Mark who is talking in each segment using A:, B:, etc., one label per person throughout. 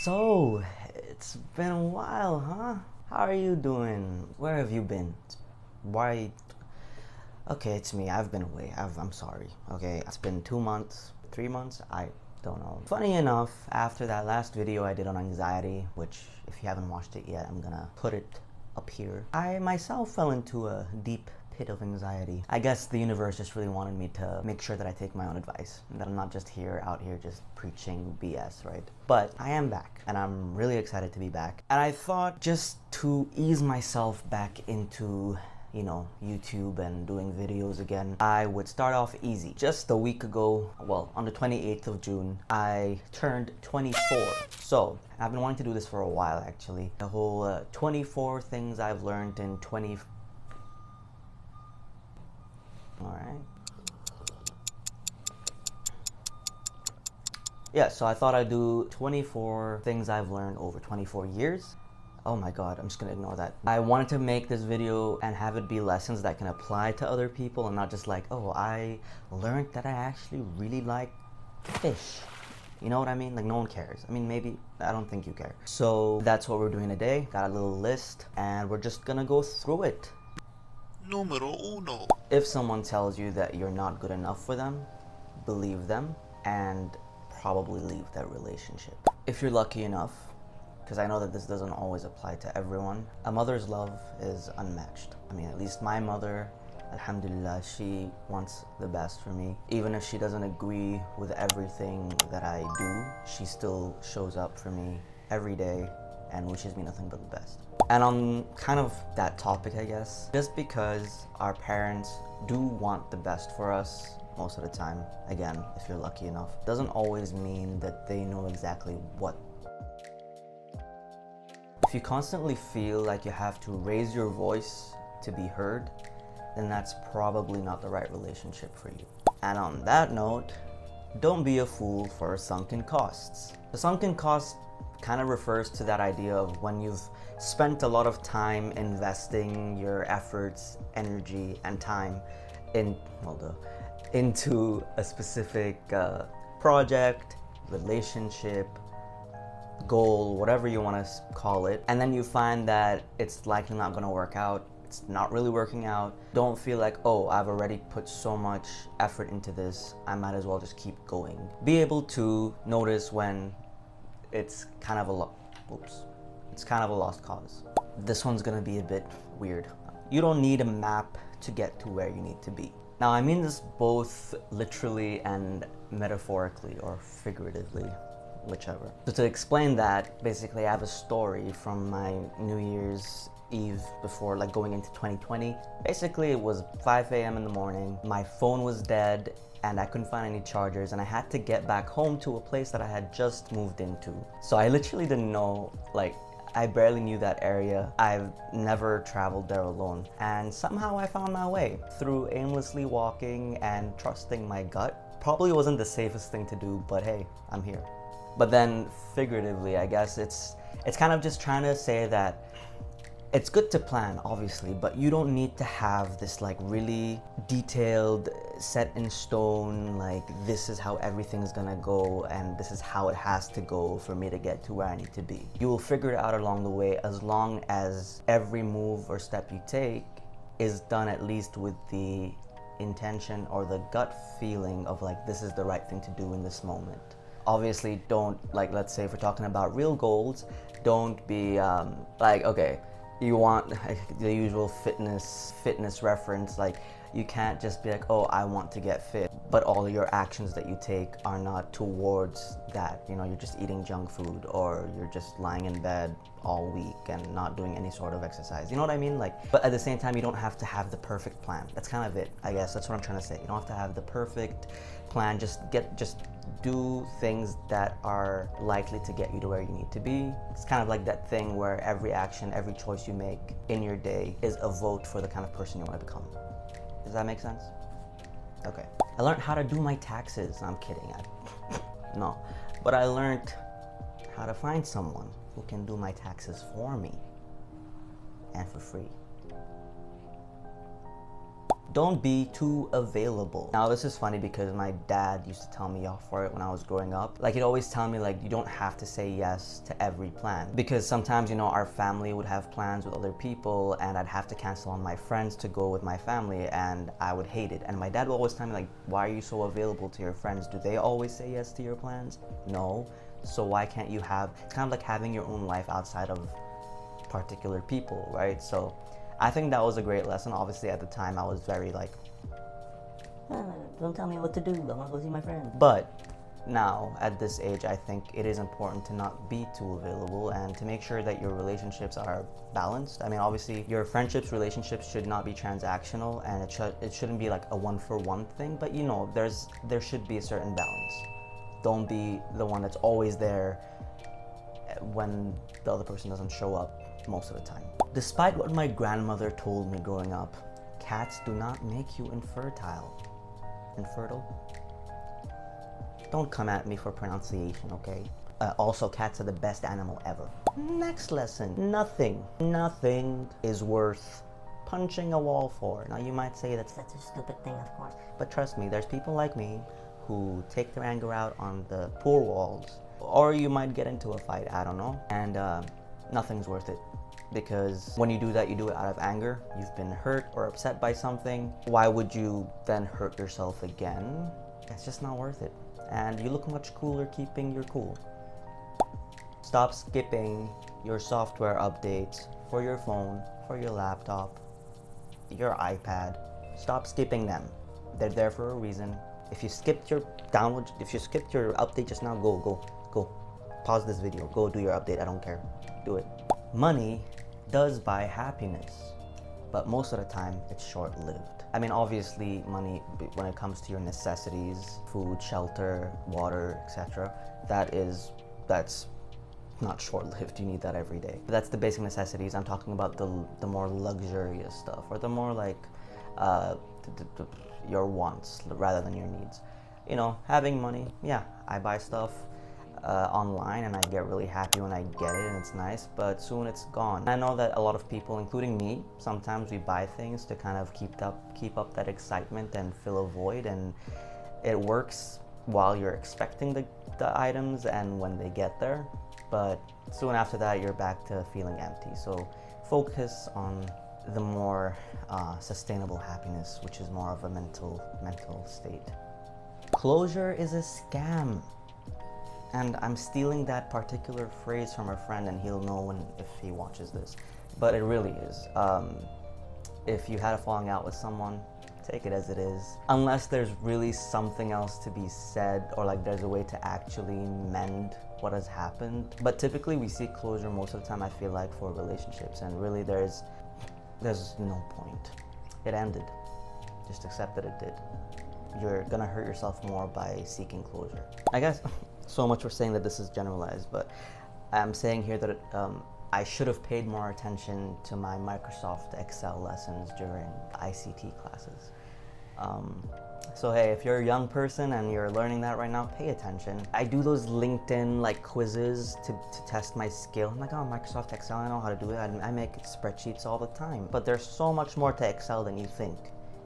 A: So, it's been a while, huh? How are you doing? Where have you been? Why? Okay, it's me. I've been away. I'm sorry. Okay, it's been 2 months, 3 months. I don't know. Funny enough, after that last video I did on anxiety, which if you haven't watched it yet, I'm gonna put it up here. I myself fell into a deep pit of anxiety. I guess the universe just really wanted me to make sure that I take my own advice, and that I'm not just out here just preaching BS, right? But I am back, and I'm really excited to be back. And I thought just to ease myself back into YouTube and doing videos again, I would start off easy. Just a week ago, well, on the 28th of June, I turned 24. So, I've been wanting to do this for a while, actually. The whole 24 things I've learned in 20... Alright. Yeah, so I thought I'd do 24 things I've learned over 24 years. Oh my god, I'm just gonna ignore that. I wanted to make this video and have it be lessons that can apply to other people and not just like, oh, I learned that I actually really like fish. You know what I mean? Like, no one cares. I mean, maybe, I don't think you care. So that's what we're doing today. Got a little list and we're just gonna go through it.
B: Numero uno.
A: If someone tells you that you're not good enough for them, believe them and probably leave that relationship. If you're lucky enough, because I know that this doesn't always apply to everyone, a mother's love is unmatched. I mean, at least my mother, alhamdulillah, she wants the best for me. Even if she doesn't agree with everything that I do, she still shows up for me every day and wishes me nothing but the best. And on kind of that topic, I guess, just because our parents do want the best for us most of the time, again, if you're lucky enough, doesn't always mean that they know exactly what. If you constantly feel like you have to raise your voice to be heard, then that's probably not the right relationship for you. And on that note, don't be a fool for sunken costs. The sunken cost kind of refers to that idea of when you've spent a lot of time investing your efforts, energy, and time into a specific project, relationship, goal, whatever you want to call it, and then you find that it's likely not going to work out, it's not really working out. Don't feel like, oh, I've already put so much effort into this, I might as well just keep going. Be able to notice when it's kind of a lost cause. This one's gonna be a bit weird. You don't need a map to get to where you need to be. Now, I mean this both literally and metaphorically or figuratively, whichever. So to explain that, basically I have a story from my New Year's Eve before, like, going into 2020. Basically, it was 5 a.m. in the morning. My phone was dead and I couldn't find any chargers and I had to get back home to a place that I had just moved into. So I literally didn't know, like, I barely knew that area. I've never traveled there alone. And somehow I found my way through aimlessly walking and trusting my gut. Probably wasn't the safest thing to do, but hey, I'm here. But then figuratively, I guess it's kind of just trying to say that it's good to plan, obviously, but you don't need to have this like really detailed, set in stone, like this is how everything's gonna go and this is how it has to go for me to get to where I need to be. You will figure it out along the way as long as every move or step you take is done at least with the intention or the gut feeling of like, this is the right thing to do in this moment. Obviously, don't, like, let's say if we're talking about real goals, don't be like, okay, you want the usual fitness reference, like you can't just be like, oh, I want to get fit, but all your actions that you take are not towards that. You know, you're just eating junk food or you're just lying in bed all week and not doing any sort of exercise. You know what I mean? Like, but at the same time, you don't have to have the perfect plan. That's kind of it, I guess. That's what I'm trying to say. You don't have to have the perfect plan. Just do things that are likely to get you to where you need to be. It's kind of like that thing where every action, every choice you make in your day is a vote for the kind of person you want to become. Does that make sense? Okay. I learned how to do my taxes. I'm kidding. No. But I learned how to find someone who can do my taxes for me and for free. Don't be too available. Now this is funny because my dad used to tell me off for it when I was growing up. Like he'd always tell me like you don't have to say yes to every plan, because sometimes, you know, our family would have plans with other people and I'd have to cancel on my friends to go with my family and I would hate it. And my dad would always tell me like, why are you so available to your friends? Do they always say yes to your plans? No. So why can't you have, it's kind of like having your own life outside of particular people, right? So I think that was a great lesson. Obviously, at the time, I was very like, don't tell me what to do. I want to go see my friend. But now, at this age, I think it is important to not be too available and to make sure that your relationships are balanced. I mean, obviously, your friendships, relationships should not be transactional, and it shouldn't be like a one-for-one thing. But you know, there should be a certain balance. Don't be the one that's always there when the other person doesn't show up most of the time. Despite what my grandmother told me growing up, cats do not make you infertile. Infertile? Don't come at me for pronunciation, okay? Also, cats are the best animal ever. Next lesson. Nothing is worth punching a wall for. Now you might say that's such a stupid thing, of course. But trust me, there's people like me who take their anger out on the poor walls. Or you might get into a fight, I don't know. And nothing's worth it. Because when you do that, you do it out of anger. You've been hurt or upset by something. Why would you then hurt yourself again? It's just not worth it. And you look much cooler keeping your cool. Stop skipping your software updates for your phone, for your laptop, your iPad. Stop skipping them. They're there for a reason. If you skipped your download, if you skipped your update just now, go. Pause this video. Go do your update. I don't care. Do it. Money does buy happiness, but most of the time it's short-lived. I mean, obviously money, when it comes to your necessities, food, shelter, water, etc., that's not short-lived. You need that every day. But that's the basic necessities. I'm talking about the more luxurious stuff, or the more like your wants rather than your needs. You know, having money, yeah, I buy stuff online and I get really happy when I get it and it's nice, but soon it's gone. I know that a lot of people, including me, sometimes we buy things to kind of keep up that excitement and fill a void, and it works while you're expecting the items and when they get there, but soon after that you're back to feeling empty. So focus on the more sustainable happiness, which is more of a mental state. Closure is a scam. And I'm stealing that particular phrase from a friend, and he'll know if he watches this. But it really is. If you had a falling out with someone, take it as it is. Unless there's really something else to be said, or like there's a way to actually mend what has happened. But typically we seek closure most of the time, I feel like, for relationships. And really there's no point. It ended. Just accept that it did. You're gonna hurt yourself more by seeking closure. I guess so much for saying that this is generalized, but I'm saying here that I should have paid more attention to my Microsoft Excel lessons during ICT classes. So hey, if you're a young person and you're learning that right now, pay attention. I do those LinkedIn like quizzes to test my skill. I'm like, oh, Microsoft Excel, I know how to do it. I make spreadsheets all the time. But there's so much more to Excel than you think,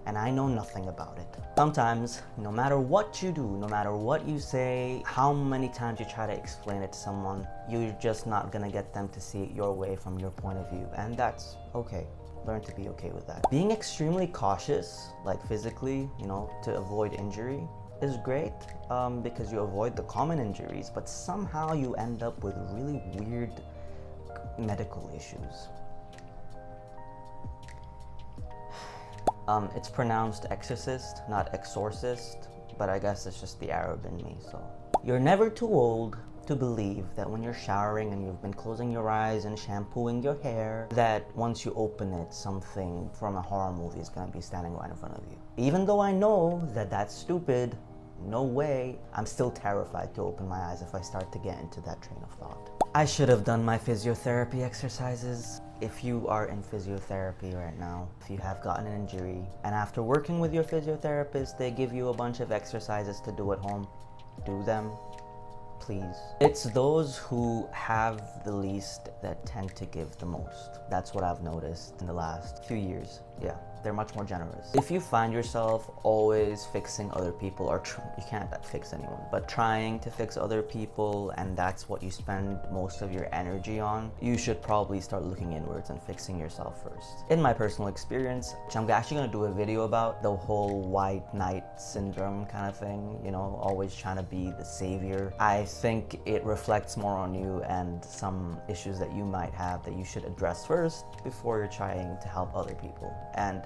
A: and I know nothing about it. Sometimes, no matter what you do, no matter what you say, how many times you try to explain it to someone, you're just not gonna get them to see it your way from your point of view, and that's okay. Learn to be okay with that. Being extremely cautious, like physically, you know, to avoid injury is great because you avoid the common injuries, but somehow you end up with really weird medical issues. It's pronounced exorcist, not exorcist, but I guess it's just the Arab in me, so. You're never too old to believe that when you're showering and you've been closing your eyes and shampooing your hair, that once you open it, something from a horror movie is gonna be standing right in front of you. Even though I know that that's stupid, no way, I'm still terrified to open my eyes if I start to get into that train of thought. I should have done my physiotherapy exercises. If you are in physiotherapy right now, if you have gotten an injury, and after working with your physiotherapist, they give you a bunch of exercises to do at home, do them, please. It's those who have the least that tend to give the most. That's what I've noticed in the last few years. Yeah, they're much more generous. If you find yourself always fixing other people, or you can't fix anyone, but trying to fix other people, and that's what you spend most of your energy on, you should probably start looking inwards and fixing yourself first. In my personal experience, which I'm actually going to do a video about, the whole white knight syndrome kind of thing, you know, always trying to be the savior, I think it reflects more on you and some issues that you might have that you should address first before you're trying to help other people. And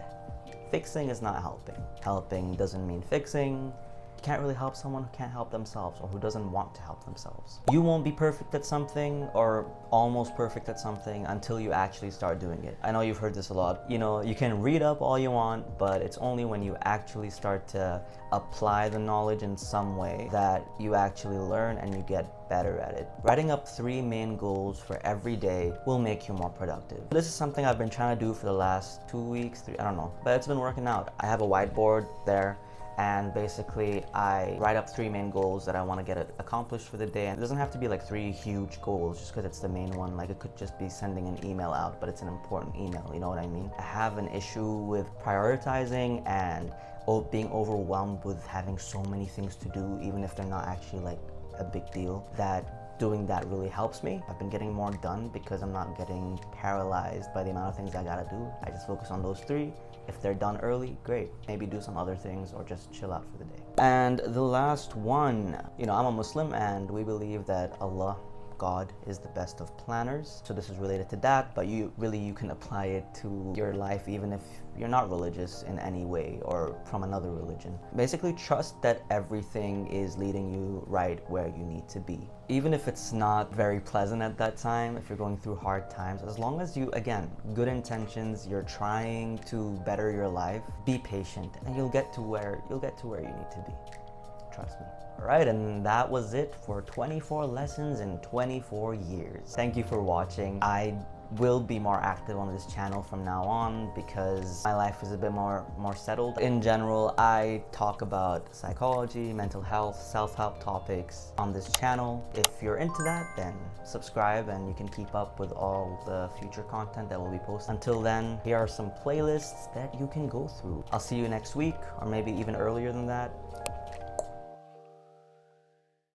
A: fixing is not helping. Helping doesn't mean fixing. You can't really help someone who can't help themselves or who doesn't want to help themselves. You won't be perfect at something or almost perfect at something until you actually start doing it. I know you've heard this a lot. You know, you can read up all you want, but it's only when you actually start to apply the knowledge in some way that you actually learn and you get better at it. Writing up 3 main goals for every day will make you more productive. This is something I've been trying to do for the last 2 weeks, 3, I don't know, but it's been working out. I have a whiteboard there, and basically I write up 3 main goals that I want to get accomplished for the day. And it doesn't have to be like 3 huge goals just because it's the main one. Like, it could just be sending an email out, but it's an important email, you know what I mean? I have an issue with prioritizing and being overwhelmed with having so many things to do, even if they're not actually like a big deal, that doing that really helps me. I've been getting more done because I'm not getting paralyzed by the amount of things I gotta do. I just focus on those 3. If they're done early, great. Maybe do some other things or just chill out for the day. And the last one, you know, I'm a Muslim and we believe that Allah, God, is the best of planners. So this is related to that, but you can apply it to your life even if you're not religious in any way or from another religion. Basically, trust that everything is leading you right where you need to be. Even if it's not very pleasant at that time, if you're going through hard times, as long as you, again, good intentions, you're trying to better your life, be patient and you'll get to where you need to be. Trust me. All right, and that was it for 24 lessons in 24 years. Thank you for watching. I will be more active on this channel from now on because my life is a bit more settled. In general, I talk about psychology, mental health, self-help topics on this channel. If you're into that, then subscribe and you can keep up with all the future content that will be posted. Until then, here are some playlists that you can go through. I'll see you next week, or maybe even earlier than that.